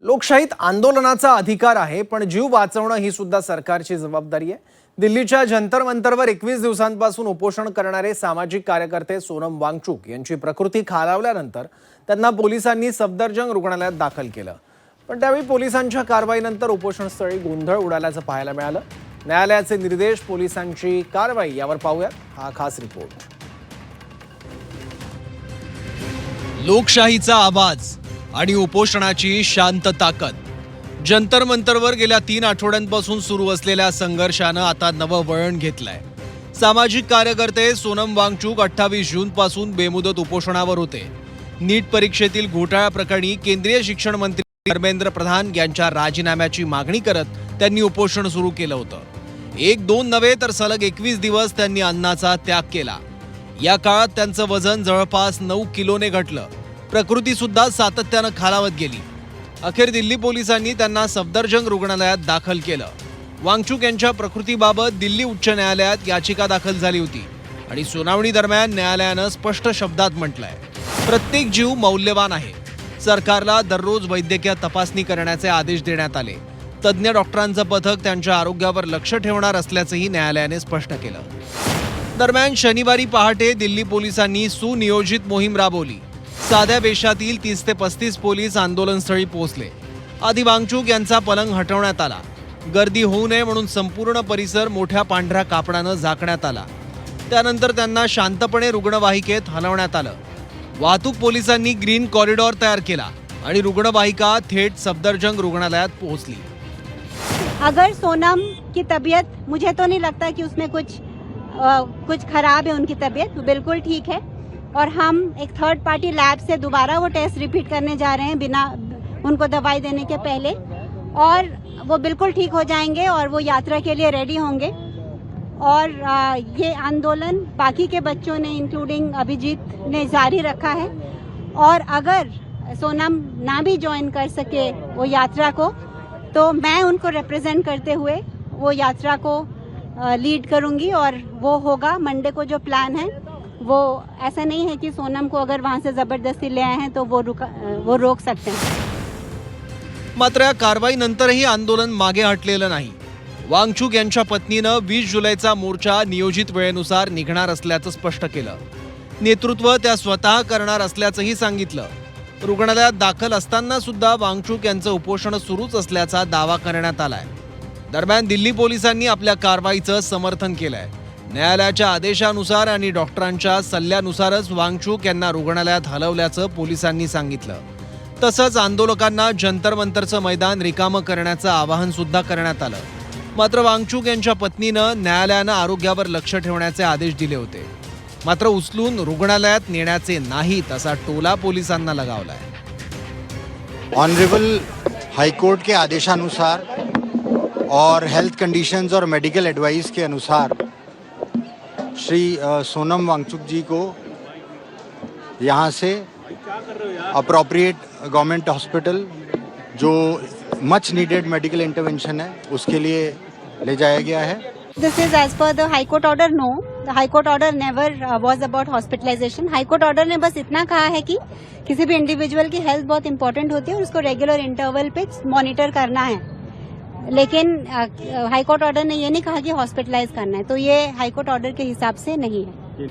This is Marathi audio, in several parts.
लोकशाहीत आंदोलनाचा अधिकार आहे, पण जीव वाचवणं ही सुद्धा सरकारची जबाबदारी आहे। दिल्लीच्या जंतर मंतरवर 21 दिवसांपासून उपोषण करणारे सामाजिक कार्यकर्ते सोनम वांगचुक यांची प्रकृती खालावल्यानंतर त्यांना पोलिसांनी सफदरजंग रुग्णालयात दाखल केलं। पण त्यावेळी पोलिसांच्या कारवाईनंतर उपोषणस्थळी गोंधळ उडाल्याचं पाहायला मिळालं। न्यायालयाचे निर्देश, पोलिसांची कारवाई यावर पाहूयात हा खास रिपोर्ट। लोकशाहीचा आवाज आणि उपोषणाची शांत ताकद। जंतर मंतरवर गेल्या 3 आठवड्यांपासून सुरू असलेल्या संघर्षानं आता नवं वळण घेतलंय। सामाजिक कार्यकर्ते सोनम वांगचुक 28 जून पासून बेमुदत उपोषणावर होते। नीट परीक्षेतील घोटाळा प्रकरणी केंद्रीय शिक्षण मंत्री धर्मेंद्र प्रधान यांच्या राजीनाम्याची मागणी करत त्यांनी उपोषण सुरू केलं होतं। 1-2 नव्हे तर सलग 21 दिवस त्यांनी अन्नाचा त्याग केला। या काळात त्यांचं वजन जवळपास 9 किलोने घटलं। प्रकृती सुद्धा सातत्यानं खालावत गेली। अखेर दिल्ली पोलिसांनी त्यांना सफदरजंग रुग्णालयात दाखल केलं। वांगचुक यांच्या प्रकृतीबाबत दिल्ली उच्च न्यायालयात याचिका दाखल झाली होती आणि सुनावणी दरम्यान न्यायालयानं स्पष्ट शब्दात म्हटलंय, प्रत्येक जीव मौल्यवान आहे। सरकारला दररोज वैद्यकीय तपासणी करण्याचे आदेश देण्यात आले। तज्ञ डॉक्टरांचं पथक त्यांच्या आरोग्यावर लक्ष ठेवणार असल्याचंही न्यायालयाने स्पष्ट केलं। दरम्यान शनिवारी पहाटे दिल्ली पोलिसांनी सुनियोजित मोहीम राबवली। साध्या वेशातील 30 ते 35 पोलीस आंदोलनस्थळी पोहोचले। आधी वांगचुक यांचा पलंग हटवण्यात आला। गर्दी होऊ नये म्हणून संपूर्ण परिसर मोठ्या पांढऱ्या कापडानं झाकण्यात आला। त्यानंतर त्यांना शांतपणे रुग्णवाहिकेत हलवण्यात आलं। वाहतूक पोलिसांनी ग्रीन कॉरिडॉर तयार केला आणि रुग्णवाहिका थेट सफदरजंग रुग्णालयात पोहोचली। अगर सोनम की तबीयत, मुझे तो नहीं लगता कि उसमें कुछ खराब है। उनकी तबीयत बिल्कुल ठीक है और हम एक थर्ड पार्टी लैब से दोबारा वो टेस्ट रिपीट करने जा रहे हैं बिना उनको दवाई देने के पहले, और वो बिल्कुल ठीक हो जाएंगे और वो यात्रा के लिए रेडी होंगे। और ये आंदोलन बाकी के बच्चों ने इंक्लूडिंग अभिजीत ने जारी रखा है, और अगर सोनम ना भी ज्वाइन कर सके वो यात्रा को, तो मैं उनको रिप्रेजेंट करते हुए वो यात्रा को लीड करूंगी। और वो होगा मंडे को। जो प्लान है वो ऐसा नहीं है कि सोनम को अगर वहां से जबरदस्ती ले आए हैं तो वो रोक सकते हैं। मात्र या कारवाईनंतरही आंदोलन मागे हटलेलं नाही। वांगचुक यांच्या पत्नीनं 20 जुलैचा मोर्चा नियोजित वेळेनुसार निघणार असल्याचं स्पष्ट केलं। नेतृत्व त्या स्वतः करणार असल्याचंही सांगितलं। रुग्णालयात दाखल असताना सुद्धा वांगचुक यांचं उपोषण सुरूच असल्याचा दावा करण्यात आलाय। दरम्यान दिल्ली पोलिसांनी आपल्या कारवाईचं समर्थन केलंय। न्यायालयाच्या आदेशानुसार आणि डॉक्टरांच्या सल्ल्यानुसारच वांगचुक यांना रुग्णालयात हलवल्याचं पोलिसांनी सांगितलं। तसंच आंदोलकांना जंतर मंतरचं मैदान रिकामं करण्याचं आवाहन सुद्धा करण्यात आलं। मात्र वांगचुक यांच्या पत्नीनं न्यायालयानं आरोग्यावर लक्ष ठेवण्याचे आदेश दिले होते। मात्र उचलून रुग्णालयात नेण्याचे नाहीत असा टोला पोलिसांना लगावलाय। ऑनरेबल हाईकोर्ट के आदेशानुसार और हेल्थ कंडीशंस और मेडिकल एडवाइस के अनुसार श्री सोनम वांगचुक जी को यहाँ से अप्रोप्रिएट गवर्नमेंट हॉस्पिटल, जो मच नीडेड मेडिकल इंटरवेंशन है, उसके लिए ले जाया गया है। This is as per the High Court order. No, the High Court order never was about hospitalization. High Court order ने बस इतना कहा है कि किसी भी इंडिविजुअल की हेल्थ बहुत इंपॉर्टेंट होती है और उसको रेगुलर इंटरवल पे मॉनिटर करना है। लेकिन हाई कोर्ट ऑर्डर ने ये नहीं कहा कि हॉस्पिटलाइज करना है, तो ये हाई कोर्ट ऑर्डर के हिसाब से नहीं है।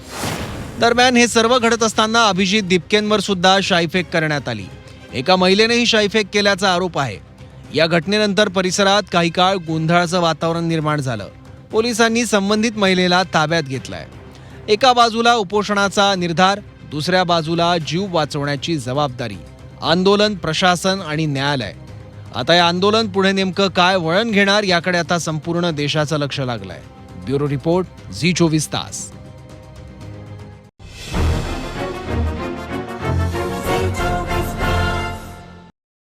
दरम्यान हे सर्व घडत असताना अभिजीत दिपकेंवर सुद्धा शाईफेक करण्यात आली। एका महिलेनेही शाईफेक केल्याचा आरोप आहे। या घटनेनंतर परिसरात काही काळ गोंधळाचं वातावरण निर्माण झालं। पोलिसांनी संबंधित महिलेला ताब्यात घेतलाय। एका बाजूला उपोषणाचा निर्धार, दुसऱ्या बाजूला जीव वाचवण्याची जबाबदारी, आंदोलन, प्रशासन आणि न्यायालय। आता हे आंदोलन पुढे नेमकं काय वळण घेणार याकडे आता संपूर्ण देशाचं लक्ष लागलंय। ब्युरो रिपोर्ट, झी 24 तास।